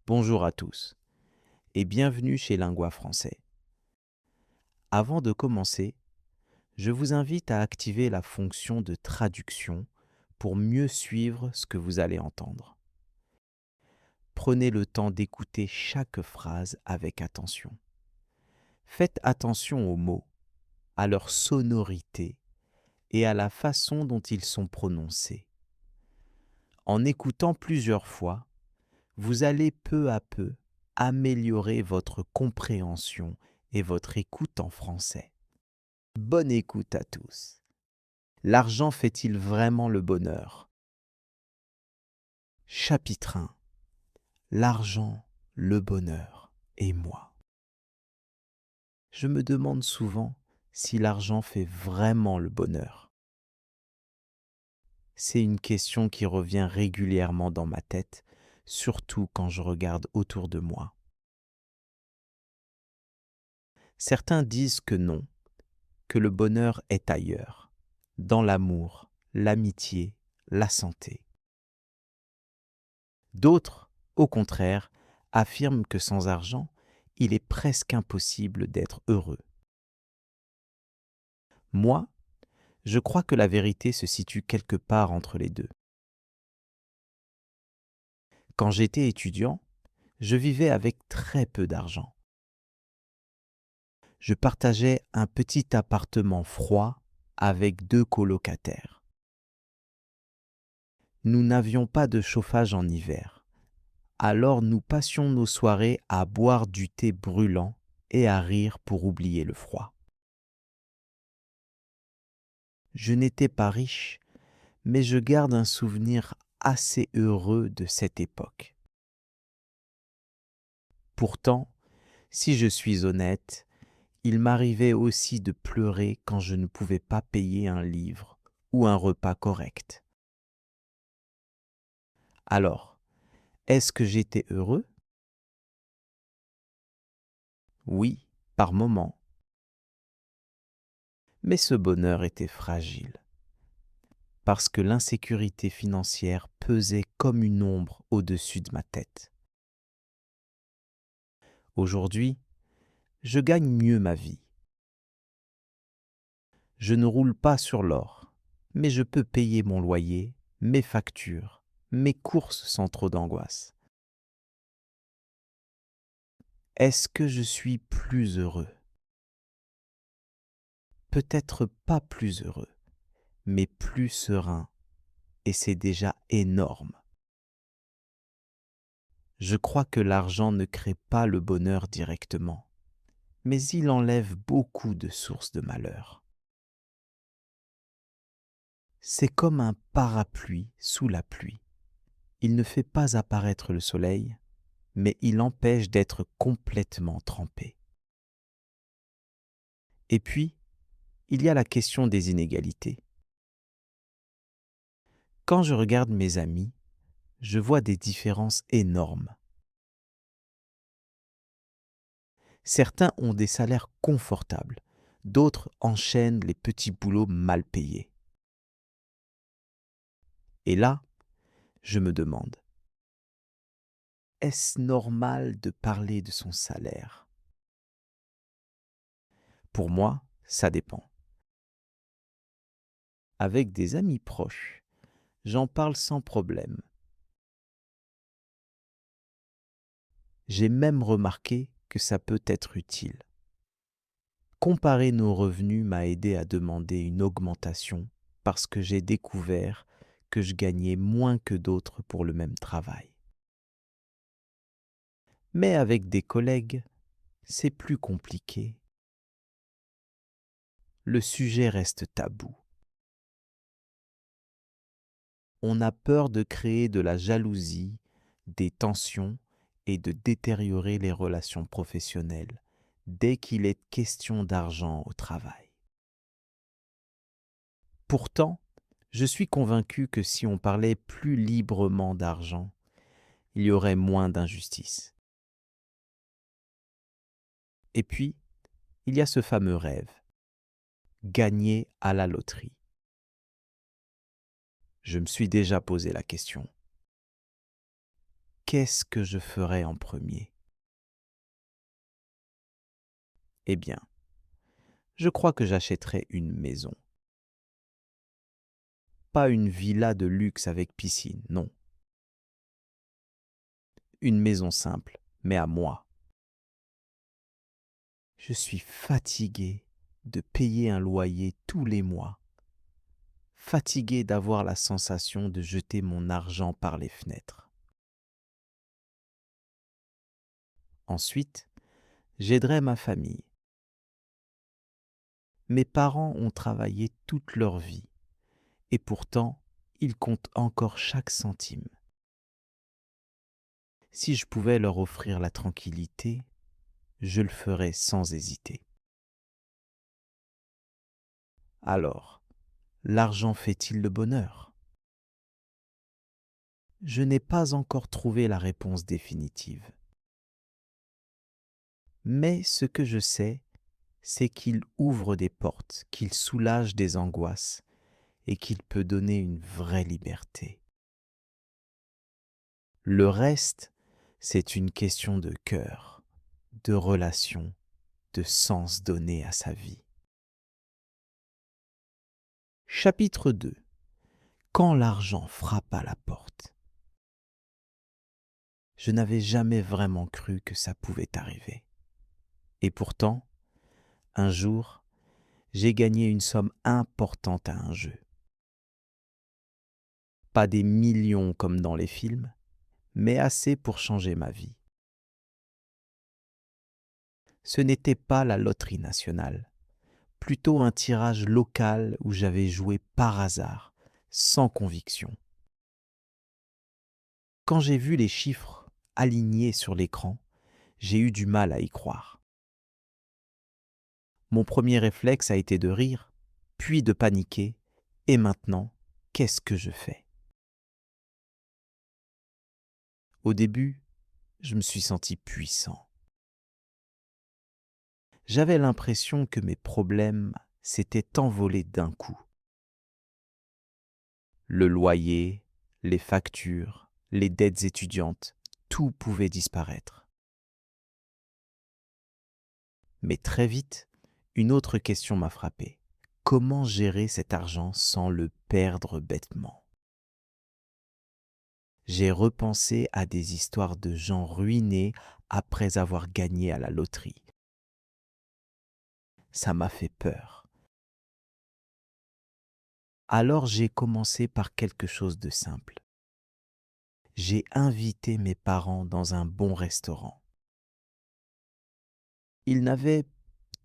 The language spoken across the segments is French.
Bonjour à tous et bienvenue chez Lingua Français. Avant de commencer, je vous invite à activer la fonction de traduction pour mieux suivre ce que vous allez entendre. Prenez le temps d'écouter chaque phrase avec attention. Faites attention aux mots, à leur sonorité et à la façon dont ils sont prononcés. En écoutant plusieurs fois, vous allez peu à peu améliorer votre compréhension et votre écoute en français. Bonne écoute à tous. L'argent fait-il vraiment le bonheur? Chapitre 1. L'argent, le bonheur et moi. Je me demande souvent si l'argent fait vraiment le bonheur. C'est une question qui revient régulièrement dans ma tête, surtout quand je regarde autour de moi. Certains disent que non, que le bonheur est ailleurs, dans l'amour, l'amitié, la santé. D'autres, au contraire, affirment que sans argent, il est presque impossible d'être heureux. Moi, je crois que la vérité se situe quelque part entre les deux. Quand j'étais étudiant, je vivais avec très peu d'argent. Je partageais un petit appartement froid avec 2 colocataires. Nous n'avions pas de chauffage en hiver, alors nous passions nos soirées à boire du thé brûlant et à rire pour oublier le froid. Je n'étais pas riche, mais je garde un souvenir assez heureux de cette époque. Pourtant, si je suis honnête, il m'arrivait aussi de pleurer quand je ne pouvais pas payer un livre ou un repas correct. Alors, est-ce que j'étais heureux? Oui, par moments. Mais ce bonheur était fragile, parce que l'insécurité financière pesait comme une ombre au-dessus de ma tête. Aujourd'hui, je gagne mieux ma vie. Je ne roule pas sur l'or, mais je peux payer mon loyer, mes factures, mes courses sans trop d'angoisse. Est-ce que je suis plus heureux? Peut-être pas plus heureux, mais plus serein, et c'est déjà énorme. Je crois que l'argent ne crée pas le bonheur directement, mais il enlève beaucoup de sources de malheur. C'est comme un parapluie sous la pluie. Il ne fait pas apparaître le soleil, mais il empêche d'être complètement trempé. Et puis, il y a la question des inégalités. Quand je regarde mes amis, je vois des différences énormes. Certains ont des salaires confortables, d'autres enchaînent les petits boulots mal payés. Et là, je me demande, est-ce normal de parler de son salaire? Pour moi, ça dépend. Avec des amis proches, j'en parle sans problème. J'ai même remarqué que ça peut être utile. Comparer nos revenus m'a aidé à demander une augmentation parce que j'ai découvert que je gagnais moins que d'autres pour le même travail. Mais avec des collègues, c'est plus compliqué. Le sujet reste tabou. On a peur de créer de la jalousie, des tensions et de détériorer les relations professionnelles dès qu'il est question d'argent au travail. Pourtant, je suis convaincu que si on parlait plus librement d'argent, il y aurait moins d'injustice. Et puis, il y a ce fameux rêve, gagner à la loterie. Je me suis déjà posé la question. qu'est-ce que je ferais en premier? Eh bien, je crois que j'achèterais une maison. Pas une villa de luxe avec piscine, non. Une maison simple, mais à moi. Je suis fatigué de payer un loyer tous les mois, fatigué d'avoir la sensation de jeter mon argent par les fenêtres. Ensuite, j'aiderai ma famille. Mes parents ont travaillé toute leur vie et pourtant, ils comptent encore chaque centime. Si je pouvais leur offrir la tranquillité, je le ferais sans hésiter. Alors, l'argent fait-il le bonheur? Je n'ai pas encore trouvé la réponse définitive. Mais ce que je sais, c'est qu'il ouvre des portes, qu'il soulage des angoisses et qu'il peut donner une vraie liberté. Le reste, c'est une question de cœur, de relation, de sens donné à sa vie. Chapitre 2. Quand l'argent frappe à la porte. Je n'avais jamais vraiment cru que ça pouvait arriver. Et pourtant, un jour, j'ai gagné une somme importante à un jeu. Pas des millions comme dans les films, mais assez pour changer ma vie. Ce n'était pas la loterie nationale, plutôt un tirage local où j'avais joué par hasard, sans conviction. Quand j'ai vu les chiffres alignés sur l'écran, j'ai eu du mal à y croire. Mon premier réflexe a été de rire, puis de paniquer, et maintenant, qu'est-ce que je fais? Au début, je me suis senti puissant. J'avais l'impression que mes problèmes s'étaient envolés d'un coup. Le loyer, les factures, les dettes étudiantes, tout pouvait disparaître. Mais très vite, une autre question m'a frappé. Comment gérer cet argent sans le perdre bêtement? J'ai repensé à des histoires de gens ruinés après avoir gagné à la loterie. Ça m'a fait peur. Alors j'ai commencé par quelque chose de simple. J'ai invité mes parents dans un bon restaurant. Ils n'avaient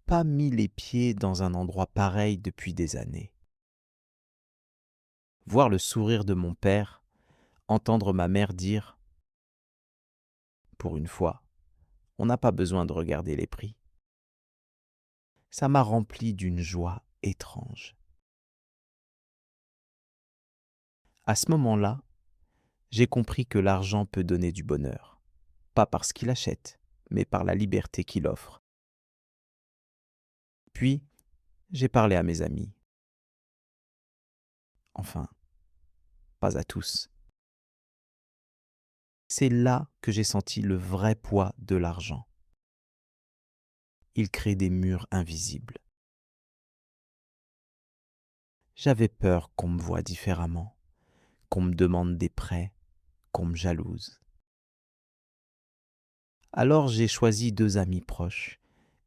pas mis les pieds dans un endroit pareil depuis des années. Voir le sourire de mon père, entendre ma mère dire « Pour une fois, on n'a pas besoin de regarder les prix », ça m'a rempli d'une joie étrange. À ce moment-là, j'ai compris que l'argent peut donner du bonheur, pas parce qu'il achète, mais par la liberté qu'il offre. Puis, j'ai parlé à mes amis. Enfin, pas à tous. C'est là que j'ai senti le vrai poids de l'argent. Il crée des murs invisibles. J'avais peur qu'on me voie différemment, qu'on me demande des prêts, qu'on me jalouse. Alors j'ai choisi 2 amis proches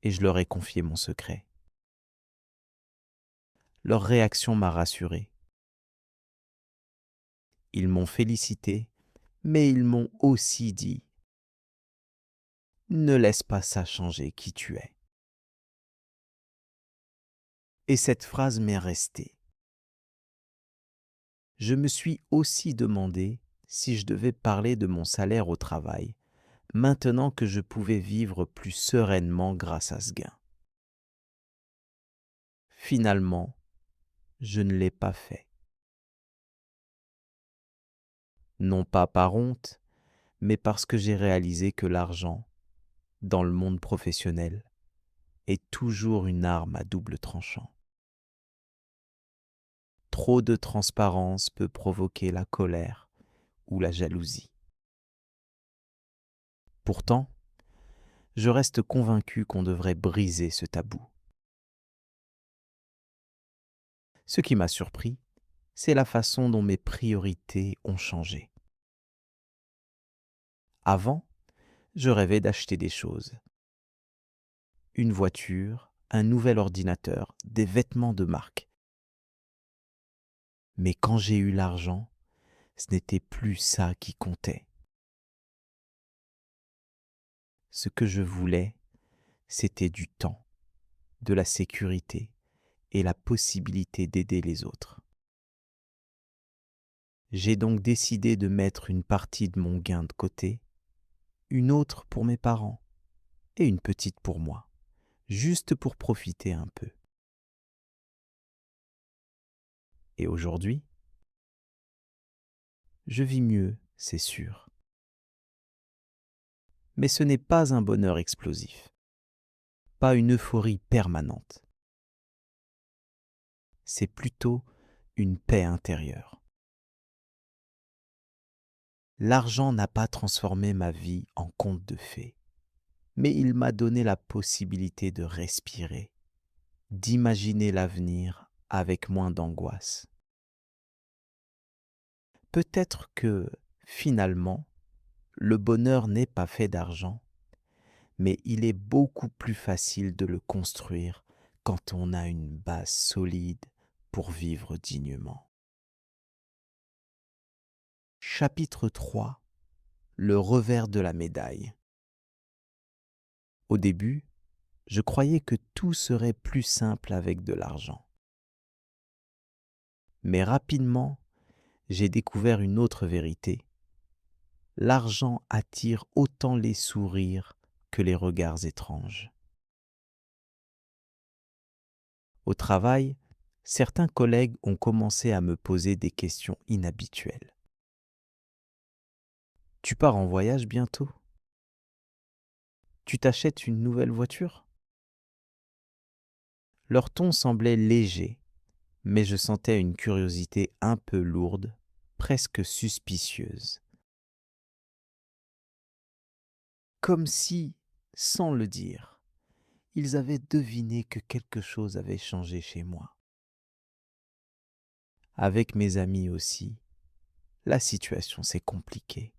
et je leur ai confié mon secret. Leur réaction m'a rassuré. Ils m'ont félicité, mais ils m'ont aussi dit « Ne laisse pas ça changer qui tu es ». Et cette phrase m'est restée. Je me suis aussi demandé si je devais parler de mon salaire au travail, maintenant que je pouvais vivre plus sereinement grâce à ce gain. Finalement, je ne l'ai pas fait. Non pas par honte, mais parce que j'ai réalisé que l'argent, dans le monde professionnel, est toujours une arme à double tranchant. Trop de transparence peut provoquer la colère ou la jalousie. Pourtant, je reste convaincu qu'on devrait briser ce tabou. Ce qui m'a surpris, c'est la façon dont mes priorités ont changé. Avant, je rêvais d'acheter des choses. Une voiture, un nouvel ordinateur, des vêtements de marque. Mais quand j'ai eu l'argent, ce n'était plus ça qui comptait. Ce que je voulais, c'était du temps, de la sécurité et la possibilité d'aider les autres. J'ai donc décidé de mettre une partie de mon gain de côté, une autre pour mes parents et une petite pour moi, juste pour profiter un peu. Et aujourd'hui, je vis mieux, c'est sûr. Mais ce n'est pas un bonheur explosif, pas une euphorie permanente. C'est plutôt une paix intérieure. L'argent n'a pas transformé ma vie en conte de fées, mais il m'a donné la possibilité de respirer, d'imaginer l'avenir avec moins d'angoisse. Peut-être que, finalement, le bonheur n'est pas fait d'argent, mais il est beaucoup plus facile de le construire quand on a une base solide pour vivre dignement. Chapitre 3. Le revers de la médaille. Au début, je croyais que tout serait plus simple avec de l'argent. Mais rapidement, j'ai découvert une autre vérité. L'argent attire autant les sourires que les regards étranges. Au travail, certains collègues ont commencé à me poser des questions inhabituelles. Tu pars en voyage bientôt? Tu t'achètes une nouvelle voiture? Leur ton semblait léger, mais je sentais une curiosité un peu lourde, presque suspicieuse. Comme si, sans le dire, ils avaient deviné que quelque chose avait changé chez moi. Avec mes amis aussi, la situation s'est compliquée.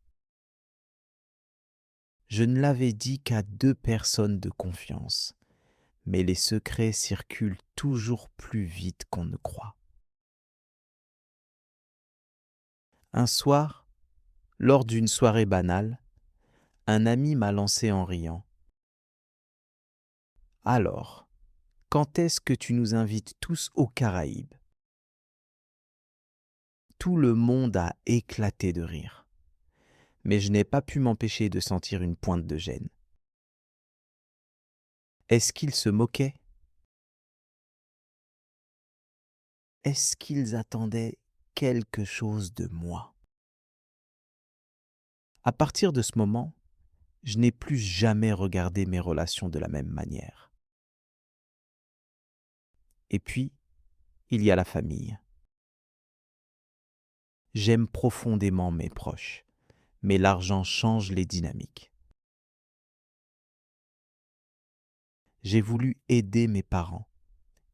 Je ne l'avais dit qu'à 2 personnes de confiance, mais les secrets circulent toujours plus vite qu'on ne croit. Un soir, lors d'une soirée banale, un ami m'a lancé en riant. Alors, quand est-ce que tu nous invites tous aux Caraïbes? Tout le monde a éclaté de rire, mais je n'ai pas pu m'empêcher de sentir une pointe de gêne. Est-ce qu'ils se moquaient? Est-ce qu'ils attendaient quelque chose de moi? À partir de ce moment, je n'ai plus jamais regardé mes relations de la même manière. Et puis, il y a la famille. J'aime profondément mes proches, mais l'argent change les dynamiques. J'ai voulu aider mes parents,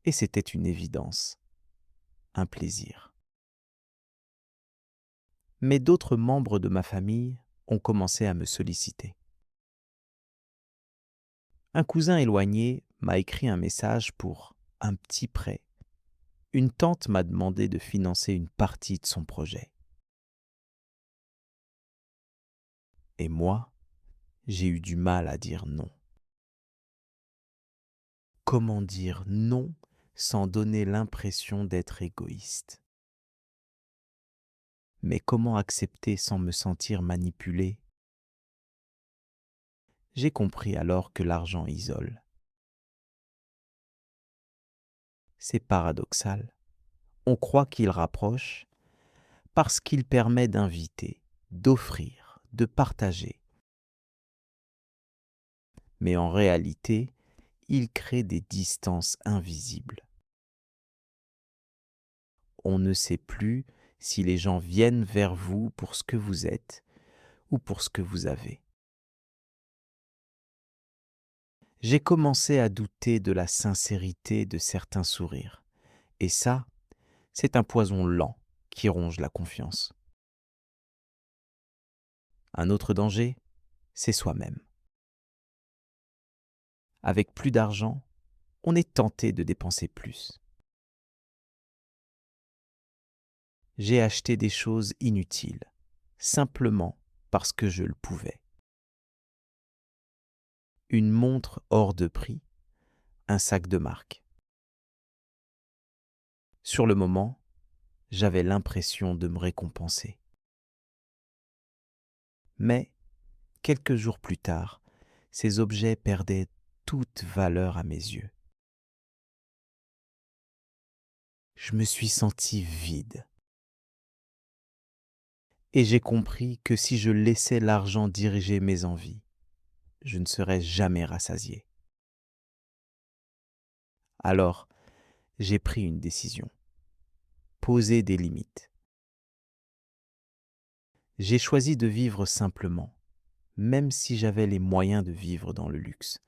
et c'était une évidence, un plaisir. Mais d'autres membres de ma famille ont commencé à me solliciter. Un cousin éloigné m'a écrit un message pour un petit prêt. Une tante m'a demandé de financer une partie de son projet. Et moi, j'ai eu du mal à dire non. Comment dire non sans donner l'impression d'être égoïste? Mais comment accepter sans me sentir manipulé? J'ai compris alors que l'argent isole. C'est paradoxal. On croit qu'il rapproche parce qu'il permet d'inviter, d'offrir, de partager. Mais en réalité, il crée des distances invisibles. On ne sait plus si les gens viennent vers vous pour ce que vous êtes ou pour ce que vous avez. J'ai commencé à douter de la sincérité de certains sourires. Et ça, c'est un poison lent qui ronge la confiance. Un autre danger, c'est soi-même. Avec plus d'argent, on est tenté de dépenser plus. J'ai acheté des choses inutiles, simplement parce que je le pouvais. Une montre hors de prix, un sac de marque. Sur le moment, j'avais l'impression de me récompenser. Mais, quelques jours plus tard, ces objets perdaient toute valeur à mes yeux. Je me suis senti vide. Et j'ai compris que si je laissais l'argent diriger mes envies, je ne serais jamais rassasié. Alors, j'ai pris une décision. Poser des limites. J'ai choisi de vivre simplement, même si j'avais les moyens de vivre dans le luxe.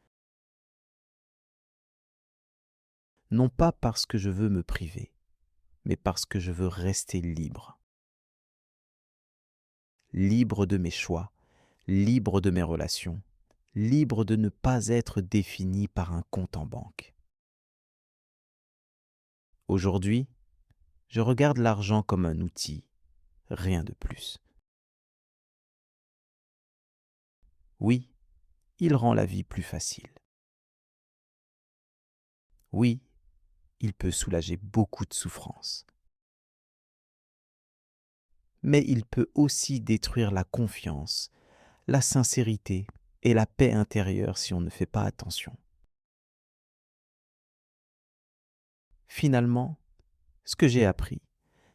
Non pas parce que je veux me priver, mais parce que je veux rester libre. Libre de mes choix, libre de mes relations, libre de ne pas être défini par un compte en banque. Aujourd'hui, je regarde l'argent comme un outil, rien de plus. Oui, il rend la vie plus facile. Oui, il peut soulager beaucoup de souffrances. Mais il peut aussi détruire la confiance, la sincérité et la paix intérieure si on ne fait pas attention. Finalement, ce que j'ai appris,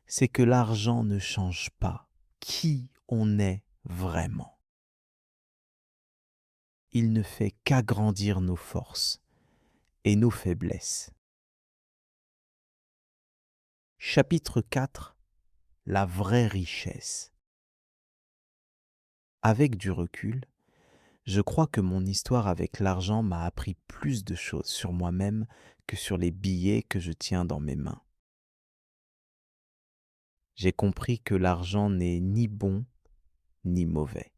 c'est que l'argent ne change pas qui on est vraiment. Il ne fait qu'agrandir nos forces et nos faiblesses. Chapitre 4. La vraie richesse. Avec du recul, je crois que mon histoire avec l'argent m'a appris plus de choses sur moi-même que sur les billets que je tiens dans mes mains. J'ai compris que l'argent n'est ni bon ni mauvais.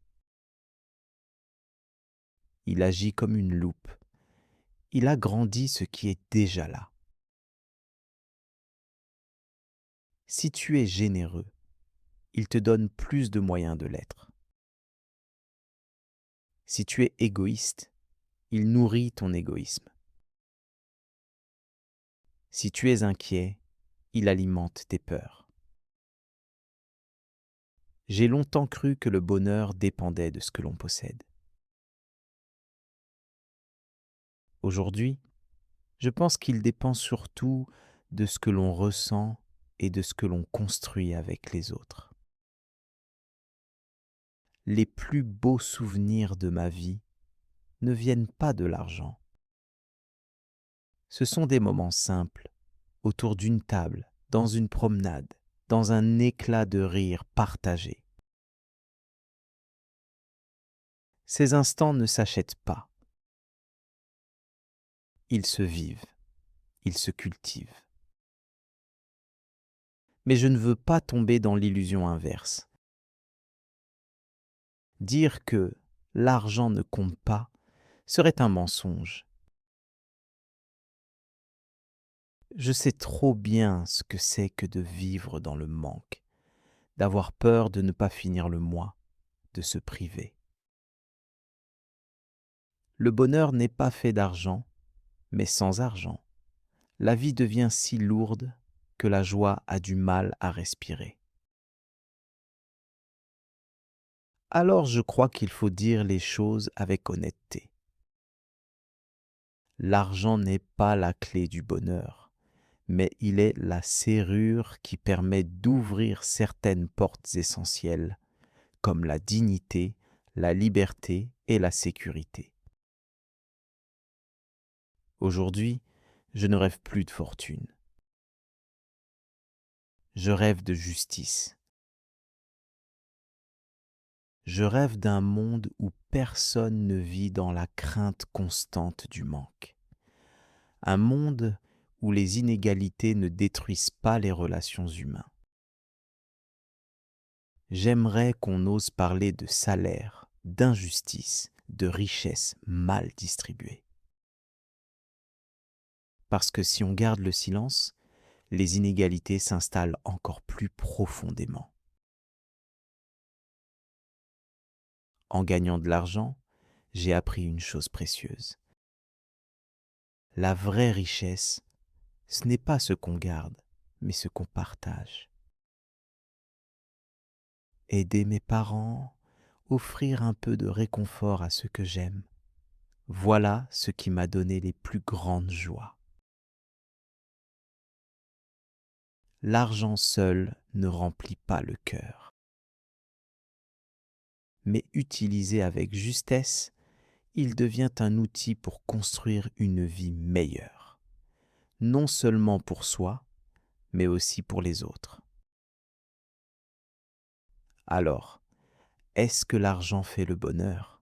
Il agit comme une loupe. Il agrandit ce qui est déjà là. Si tu es généreux, il te donne plus de moyens de l'être. Si tu es égoïste, il nourrit ton égoïsme. Si tu es inquiet, il alimente tes peurs. J'ai longtemps cru que le bonheur dépendait de ce que l'on possède. Aujourd'hui, je pense qu'il dépend surtout de ce que l'on ressent et de ce que l'on construit avec les autres. Les plus beaux souvenirs de ma vie ne viennent pas de l'argent. Ce sont des moments simples, autour d'une table, dans une promenade, dans un éclat de rire partagé. Ces instants ne s'achètent pas. Ils se vivent, ils se cultivent. Mais je ne veux pas tomber dans l'illusion inverse. Dire que l'argent ne compte pas serait un mensonge. Je sais trop bien ce que c'est que de vivre dans le manque, d'avoir peur de ne pas finir le mois, de se priver. Le bonheur n'est pas fait d'argent, mais sans argent, la vie devient si lourde que la joie a du mal à respirer. Alors je crois qu'il faut dire les choses avec honnêteté. L'argent n'est pas la clé du bonheur, mais il est la serrure qui permet d'ouvrir certaines portes essentielles, comme la dignité, la liberté et la sécurité. Aujourd'hui, je ne rêve plus de fortune. Je rêve de justice. Je rêve d'un monde où personne ne vit dans la crainte constante du manque. Un monde où les inégalités ne détruisent pas les relations humaines. J'aimerais qu'on ose parler de salaire, d'injustice, de richesse mal distribuée. Parce que si on garde le silence, les inégalités s'installent encore plus profondément. En gagnant de l'argent, j'ai appris une chose précieuse. La vraie richesse, ce n'est pas ce qu'on garde, mais ce qu'on partage. Aider mes parents, offrir un peu de réconfort à ceux que j'aime, voilà ce qui m'a donné les plus grandes joies. L'argent seul ne remplit pas le cœur. Mais utilisé avec justesse, il devient un outil pour construire une vie meilleure, non seulement pour soi, mais aussi pour les autres. Alors, est-ce que l'argent fait le bonheur?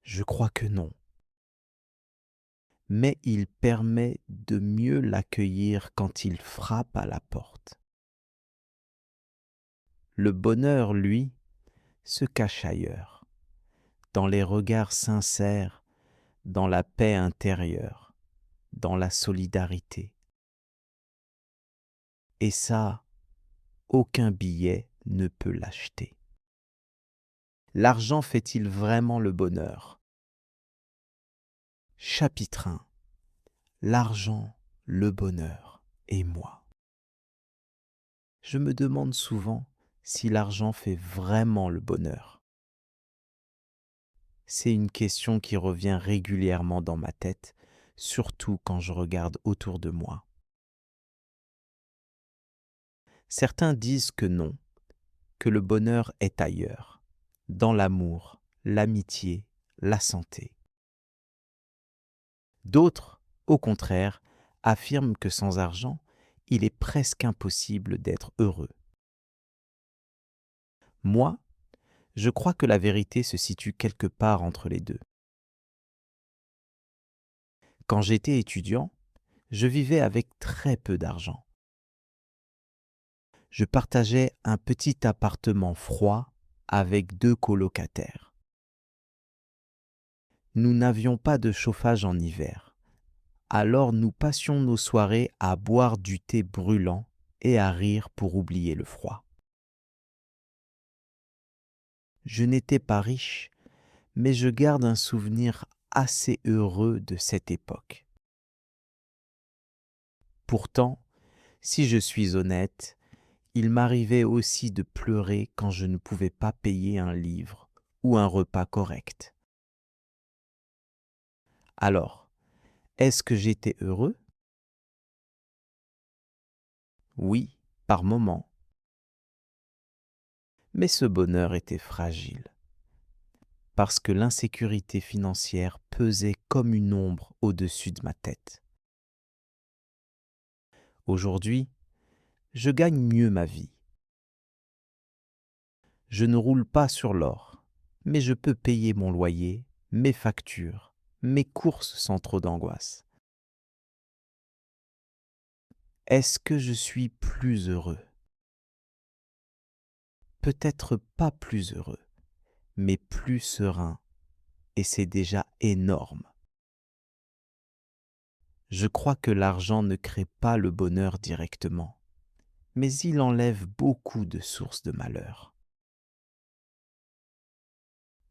Je crois que non. Mais il permet de mieux l'accueillir quand il frappe à la porte. Le bonheur, lui, se cache ailleurs, dans les regards sincères, dans la paix intérieure, dans la solidarité. Et ça, aucun billet ne peut l'acheter. L'argent fait-il vraiment le bonheur? Chapitre 1. L'argent, le bonheur et moi. Je me demande souvent si l'argent fait vraiment le bonheur. C'est une question qui revient régulièrement dans ma tête, surtout quand je regarde autour de moi. Certains disent que non, que le bonheur est ailleurs, dans l'amour, l'amitié, la santé. D'autres, au contraire, affirment que sans argent, il est presque impossible d'être heureux. Moi, je crois que la vérité se situe quelque part entre les deux. Quand j'étais étudiant, je vivais avec très peu d'argent. Je partageais un petit appartement froid avec 2 colocataires. Nous n'avions pas de chauffage en hiver, alors nous passions nos soirées à boire du thé brûlant et à rire pour oublier le froid. Je n'étais pas riche, mais je garde un souvenir assez heureux de cette époque. Pourtant, si je suis honnête, il m'arrivait aussi de pleurer quand je ne pouvais pas payer un livre ou un repas correct. Alors, est-ce que j'étais heureux? Oui, par moments. Mais ce bonheur était fragile, parce que l'insécurité financière pesait comme une ombre au-dessus de ma tête. Aujourd'hui, je gagne mieux ma vie. Je ne roule pas sur l'or, mais je peux payer mon loyer, mes factures, mes courses sans trop d'angoisse. Est-ce que je suis plus heureux? Peut-être pas plus heureux, mais plus serein, et c'est déjà énorme. Je crois que l'argent ne crée pas le bonheur directement, mais il enlève beaucoup de sources de malheur.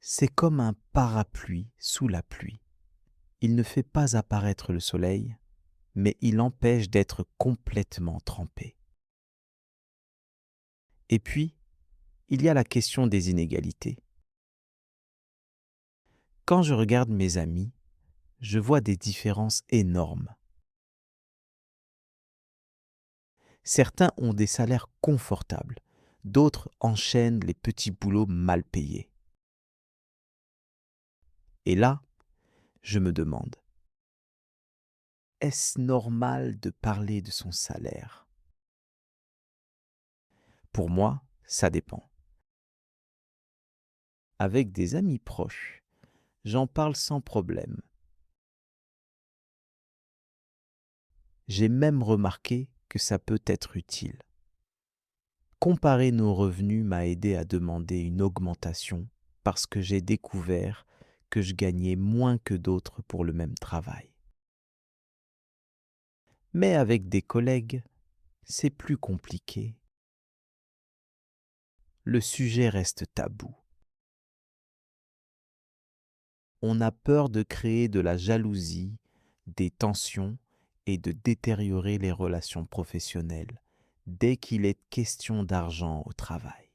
C'est comme un parapluie sous la pluie. Il ne fait pas apparaître le soleil, mais il empêche d'être complètement trempé. Et puis, il y a la question des inégalités. Quand je regarde mes amis, je vois des différences énormes. Certains ont des salaires confortables, d'autres enchaînent les petits boulots mal payés. Et là, je me demande, est-ce normal de parler de son salaire? Pour moi, ça dépend. Avec des amis proches, j'en parle sans problème. J'ai même remarqué que ça peut être utile. Comparer nos revenus m'a aidé à demander une augmentation parce que j'ai découvert que je gagnais moins que d'autres pour le même travail. Mais avec des collègues, c'est plus compliqué. Le sujet reste tabou. On a peur de créer de la jalousie, des tensions et de détériorer les relations professionnelles dès qu'il est question d'argent au travail.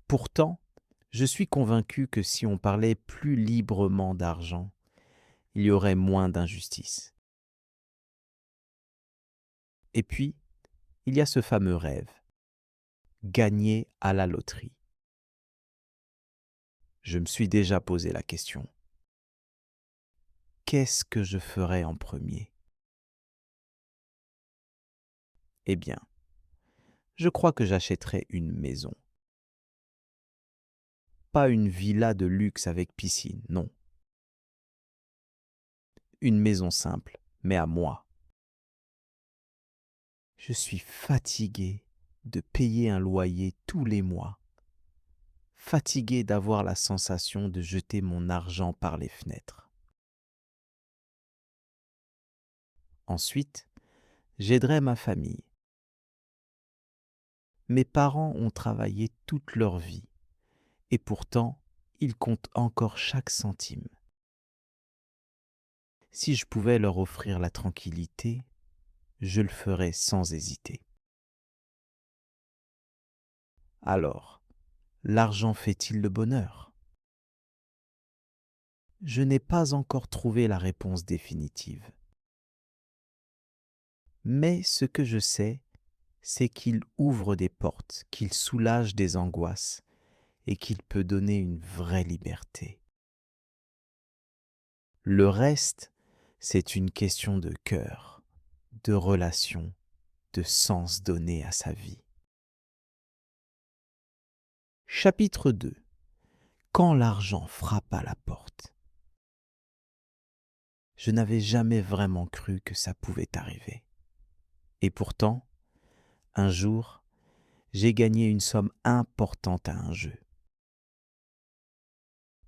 Pourtant, je suis convaincu que si on parlait plus librement d'argent, il y aurait moins d'injustice. Et puis, il y a ce fameux rêve, gagner à la loterie. Je me suis déjà posé la question. Qu'est-ce que je ferais en premier? Eh bien, je crois que j'achèterais une maison. Pas une villa de luxe avec piscine, non. Une maison simple, mais à moi. Je suis fatigué de payer un loyer tous les mois. Fatigué d'avoir la sensation de jeter mon argent par les fenêtres. Ensuite, j'aiderai ma famille. Mes parents ont travaillé toute leur vie et pourtant, ils comptent encore chaque centime. Si je pouvais leur offrir la tranquillité, je le ferais sans hésiter. Alors, l'argent fait-il le bonheur? Je n'ai pas encore trouvé la réponse définitive. Mais ce que je sais, c'est qu'il ouvre des portes, qu'il soulage des angoisses et qu'il peut donner une vraie liberté. Le reste, c'est une question de cœur, de relation, de sens donné à sa vie. Chapitre 2. Quand l'argent frappe à la porte. Je n'avais jamais vraiment cru que ça pouvait arriver. Et pourtant, un jour, j'ai gagné une somme importante à un jeu.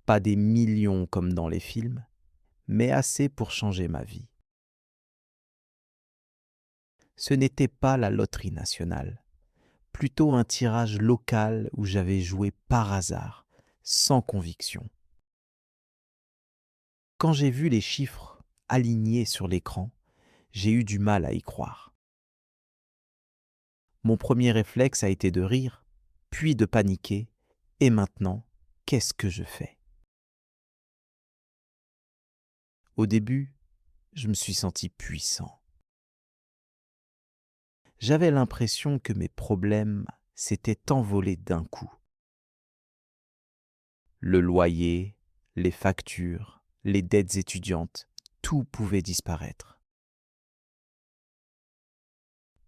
Pas des millions comme dans les films, mais assez pour changer ma vie. Ce n'était pas la loterie nationale, plutôt un tirage local où j'avais joué par hasard, sans conviction. Quand j'ai vu les chiffres alignés sur l'écran, j'ai eu du mal à y croire. Mon premier réflexe a été de rire, puis de paniquer, et maintenant, qu'est-ce que je fais? Au début, je me suis senti puissant. J'avais l'impression que mes problèmes s'étaient envolés d'un coup. Le loyer, les factures, les dettes étudiantes, tout pouvait disparaître.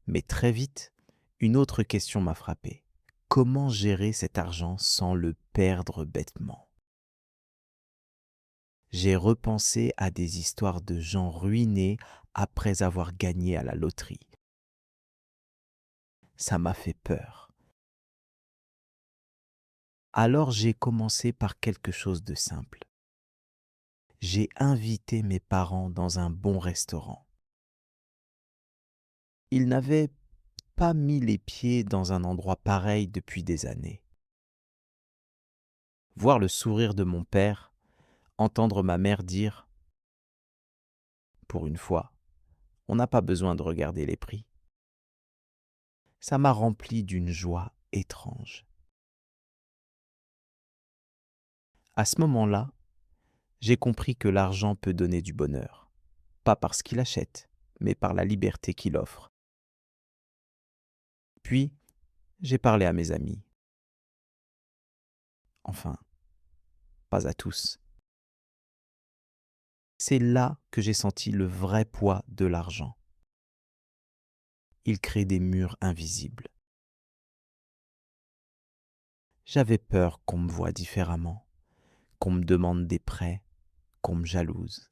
Mais très vite, une autre question m'a frappé. Comment gérer cet argent sans le perdre bêtement? J'ai repensé à des histoires de gens ruinés après avoir gagné à la loterie. Ça m'a fait peur. Alors j'ai commencé par quelque chose de simple. J'ai invité mes parents dans un bon restaurant. Ils n'avaient pas mis les pieds dans un endroit pareil depuis des années. Voir le sourire de mon père, entendre ma mère dire « Pour une fois, on n'a pas besoin de regarder les prix », ça m'a rempli d'une joie étrange. À ce moment-là, j'ai compris que l'argent peut donner du bonheur, pas parce qu'il achète, mais par la liberté qu'il offre. Puis, j'ai parlé à mes amis. Enfin, pas à tous. C'est là que j'ai senti le vrai poids de l'argent. Il crée des murs invisibles. J'avais peur qu'on me voie différemment, qu'on me demande des prêts, qu'on me jalouse.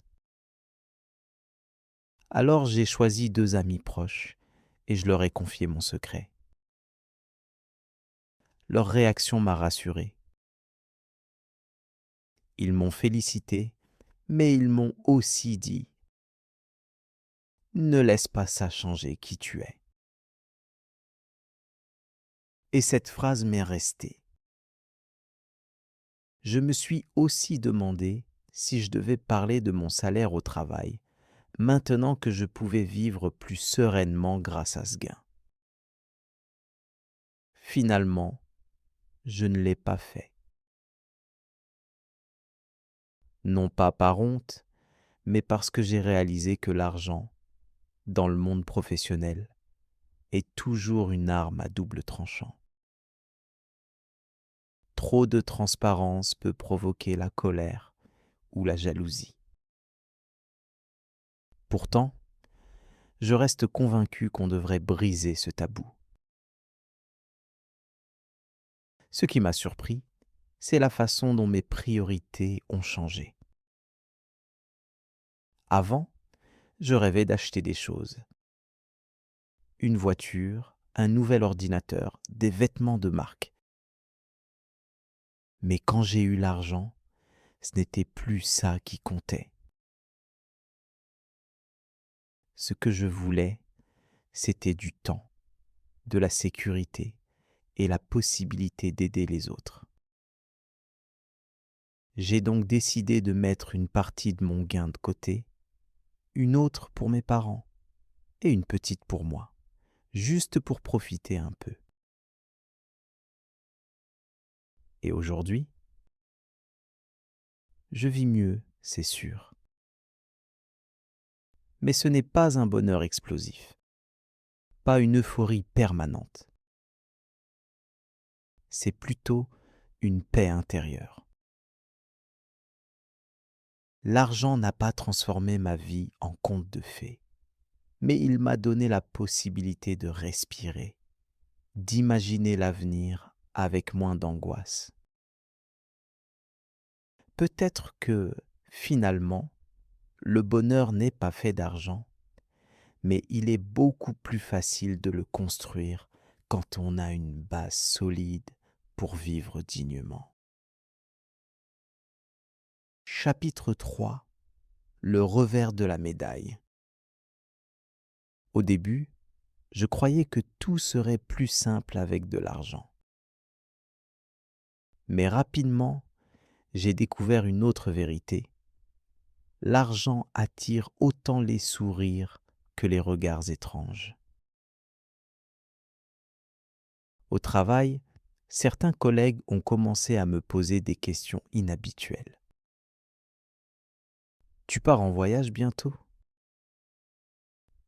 Alors j'ai choisi 2 amis proches et je leur ai confié mon secret. Leur réaction m'a rassuré. Ils m'ont félicité, mais ils m'ont aussi dit: «Ne laisse pas ça changer qui tu es.» Et cette phrase m'est restée. Je me suis aussi demandé si je devais parler de mon salaire au travail, maintenant que je pouvais vivre plus sereinement grâce à ce gain. Finalement, je ne l'ai pas fait. Non pas par honte, mais parce que j'ai réalisé que l'argent, dans le monde professionnel, est toujours une arme à double tranchant. Trop de transparence peut provoquer la colère ou la jalousie. Pourtant, je reste convaincu qu'on devrait briser ce tabou. Ce qui m'a surpris, c'est la façon dont mes priorités ont changé. Avant, je rêvais d'acheter des choses. Une voiture, un nouvel ordinateur, des vêtements de marque. Mais quand j'ai eu l'argent, ce n'était plus ça qui comptait. Ce que je voulais, c'était du temps, de la sécurité et la possibilité d'aider les autres. J'ai donc décidé de mettre une partie de mon gain de côté, une autre pour mes parents et une petite pour moi, juste pour profiter un peu. Et aujourd'hui, je vis mieux, c'est sûr. Mais ce n'est pas un bonheur explosif, pas une euphorie permanente. C'est plutôt une paix intérieure. L'argent n'a pas transformé ma vie en conte de fées, mais il m'a donné la possibilité de respirer, d'imaginer l'avenir avec moins d'angoisse. Peut-être que, finalement, le bonheur n'est pas fait d'argent, mais il est beaucoup plus facile de le construire quand on a une base solide pour vivre dignement. Chapitre 3. Le revers de la médaille. Au début, je croyais que tout serait plus simple avec de l'argent. Mais rapidement, j'ai découvert une autre vérité. L'argent attire autant les sourires que les regards étranges. Au travail, certains collègues ont commencé à me poser des questions inhabituelles. Tu pars en voyage bientôt?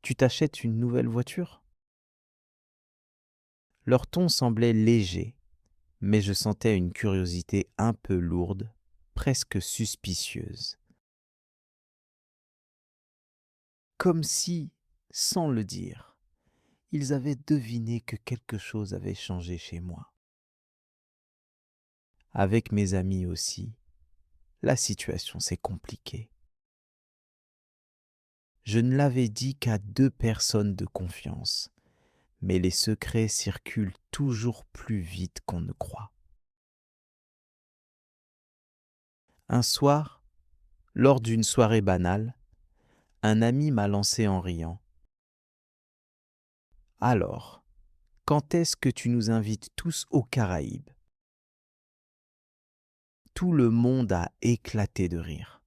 Tu t'achètes une nouvelle voiture? Leur ton semblait léger, mais je sentais une curiosité un peu lourde, presque suspicieuse. Comme si, sans le dire, ils avaient deviné que quelque chose avait changé chez moi. Avec mes amis aussi, la situation s'est compliquée. Je ne l'avais dit qu'à 2 personnes de confiance, mais les secrets circulent toujours plus vite qu'on ne croit. Un soir, lors d'une soirée banale, un ami m'a lancé en riant: «Alors, quand est-ce que tu nous invites tous aux Caraïbes?» Tout le monde a éclaté de rire,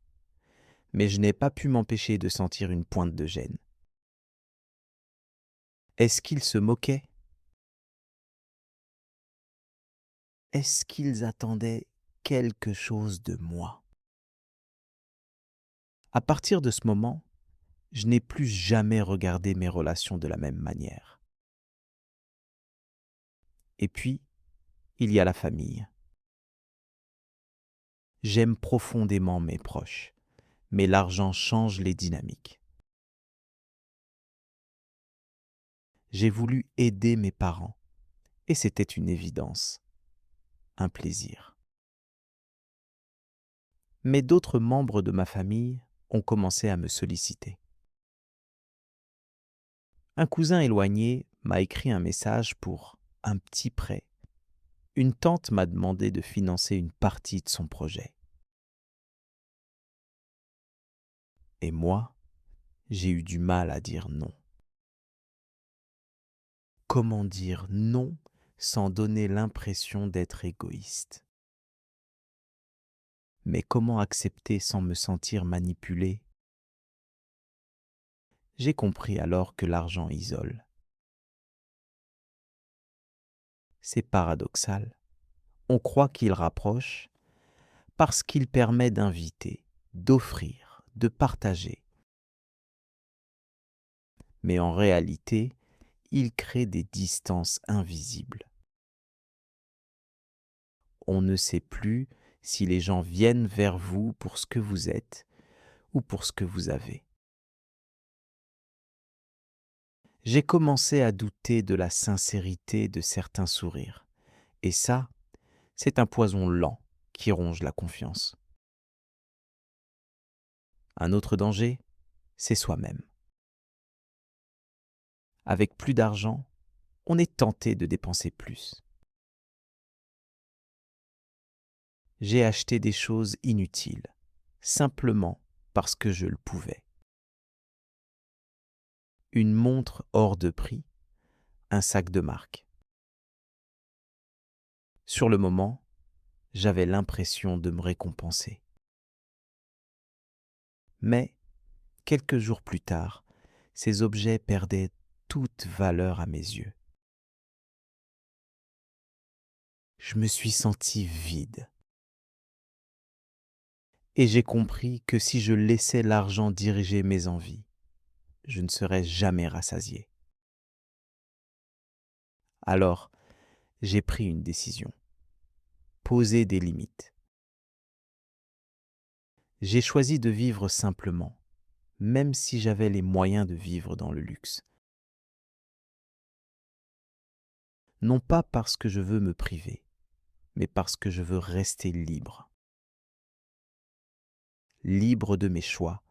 mais je n'ai pas pu m'empêcher de sentir une pointe de gêne. Est-ce qu'ils se moquaient? Est-ce qu'ils attendaient quelque chose de moi? À partir de ce moment, je n'ai plus jamais regardé mes relations de la même manière. Et puis, il y a la famille. J'aime profondément mes proches, mais l'argent change les dynamiques. J'ai voulu aider mes parents, et c'était une évidence. un plaisir. Mais d'autres membres de ma famille ont commencé à me solliciter. Un cousin éloigné m'a écrit un message pour un petit prêt. Une tante m'a demandé de financer une partie de son projet. Et moi, j'ai eu du mal à dire non. Comment dire non sans donner l'impression d'être égoïste? Mais comment accepter sans me sentir manipulé? J'ai compris alors que l'argent isole. C'est paradoxal. On croit qu'il rapproche parce qu'il permet d'inviter, d'offrir, de partager. Mais en réalité, il crée des distances invisibles. On ne sait plus si les gens viennent vers vous pour ce que vous êtes ou pour ce que vous avez. J'ai commencé à douter de la sincérité de certains sourires. Et ça, c'est un poison lent qui ronge la confiance. Un autre danger, c'est soi-même. Avec plus d'argent, on est tenté de dépenser plus. J'ai acheté des choses inutiles, simplement parce que je le pouvais. Une montre hors de prix, un sac de marque. Sur le moment, j'avais l'impression de me récompenser. Mais, quelques jours plus tard, ces objets perdaient toute valeur à mes yeux. Je me suis senti vide. Et j'ai compris que si je laissais l'argent diriger mes envies, je ne serais jamais rassasié. Alors, j'ai pris une décision. Poser des limites. J'ai choisi de vivre simplement, même si j'avais les moyens de vivre dans le luxe. Non pas parce que je veux me priver, mais parce que je veux rester libre. Libre de mes choix,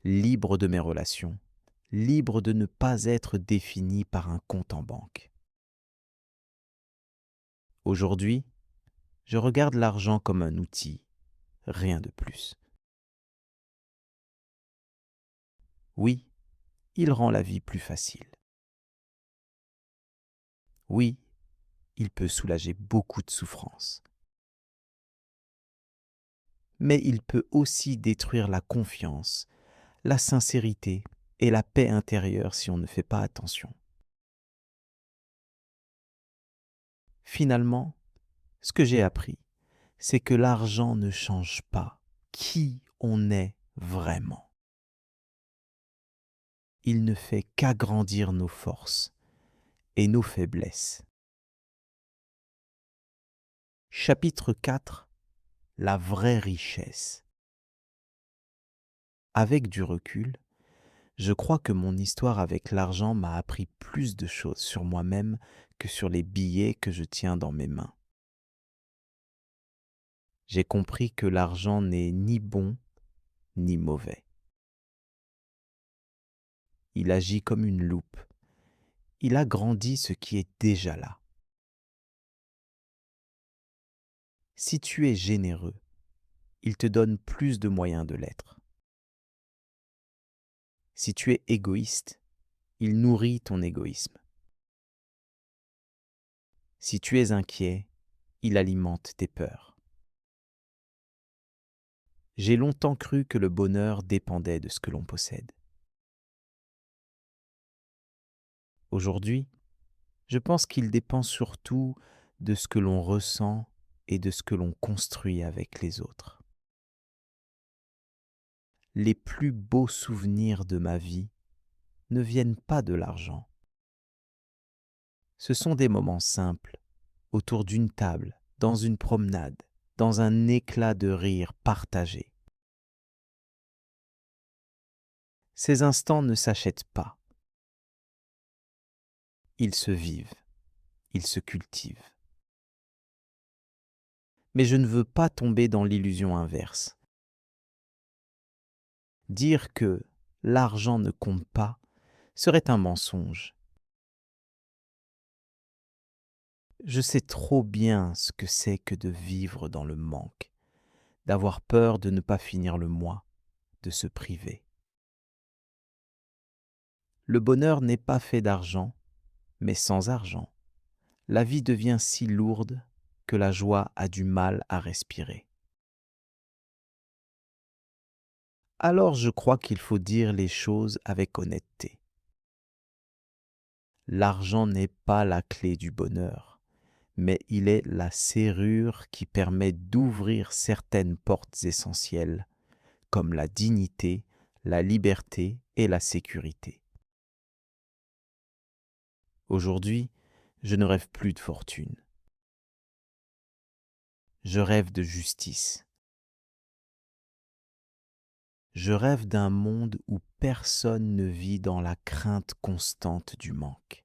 libre de mes relations, libre de ne pas être défini par un compte en banque. Aujourd'hui, je regarde l'argent comme un outil, rien de plus. Oui, il rend la vie plus facile. Oui, il peut soulager beaucoup de souffrances. Mais il peut aussi détruire la confiance, la sincérité et la paix intérieure si on ne fait pas attention. Finalement, ce que j'ai appris, c'est que l'argent ne change pas qui on est vraiment. Il ne fait qu'agrandir nos forces et nos faiblesses. Chapitre 4. La vraie richesse. Avec du recul, je crois que mon histoire avec l'argent m'a appris plus de choses sur moi-même que sur les billets que je tiens dans mes mains. J'ai compris que l'argent n'est ni bon ni mauvais. Il agit comme une loupe. Il agrandit ce qui est déjà là. Si tu es généreux, il te donne plus de moyens de l'être. Si tu es égoïste, il nourrit ton égoïsme. Si tu es inquiet, il alimente tes peurs. J'ai longtemps cru que le bonheur dépendait de ce que l'on possède. Aujourd'hui, je pense qu'il dépend surtout de ce que l'on ressent et de ce que l'on construit avec les autres. Les plus beaux souvenirs de ma vie ne viennent pas de l'argent. Ce sont des moments simples, autour d'une table, dans une promenade, dans un éclat de rire partagé. Ces instants ne s'achètent pas. Ils se vivent, ils se cultivent. Mais je ne veux pas tomber dans l'illusion inverse. Dire que l'argent ne compte pas serait un mensonge. Je sais trop bien ce que c'est que de vivre dans le manque, d'avoir peur de ne pas finir le mois, de se priver. Le bonheur n'est pas fait d'argent, mais sans argent, la vie devient si lourde que la joie a du mal à respirer. Alors je crois qu'il faut dire les choses avec honnêteté. L'argent n'est pas la clé du bonheur, mais il est la serrure qui permet d'ouvrir certaines portes essentielles, comme la dignité, la liberté et la sécurité. Aujourd'hui, je ne rêve plus de fortune. Je rêve de justice. Je rêve d'un monde où personne ne vit dans la crainte constante du manque.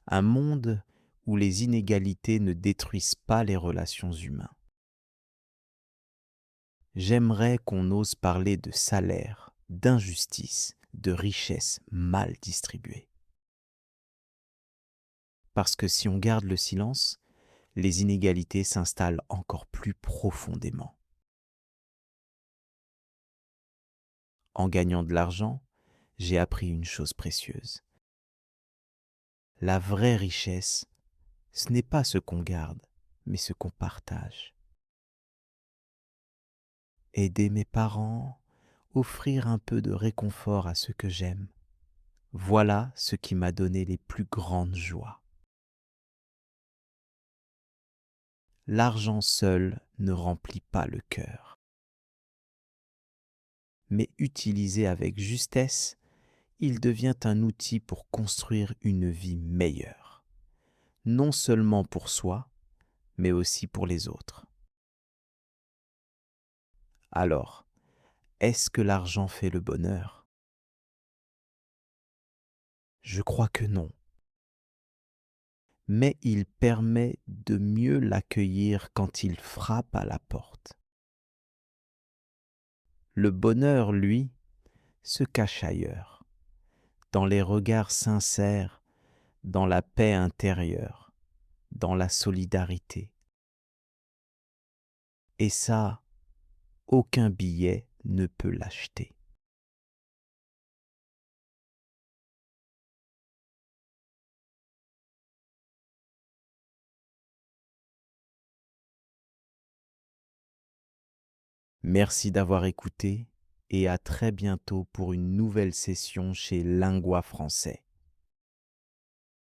Un monde où les inégalités ne détruisent pas les relations humaines. J'aimerais qu'on ose parler de salaire, d'injustice, de richesse mal distribuée. Parce que si on garde le silence, les inégalités s'installent encore plus profondément. En gagnant de l'argent, j'ai appris une chose précieuse. La vraie richesse, ce n'est pas ce qu'on garde, mais ce qu'on partage. Aider mes parents, offrir un peu de réconfort à ceux que j'aime, voilà ce qui m'a donné les plus grandes joies. L'argent seul ne remplit pas le cœur. Mais utilisé avec justesse, il devient un outil pour construire une vie meilleure, non seulement pour soi, mais aussi pour les autres. Alors, est-ce que l'argent fait le bonheur? Je crois que non. Mais il permet de mieux l'accueillir quand il frappe à la porte. Le bonheur, lui, se cache ailleurs, dans les regards sincères, dans la paix intérieure, dans la solidarité. Et ça, aucun billet ne peut l'acheter. Merci d'avoir écouté et à très bientôt pour une nouvelle session chez Lingua Français.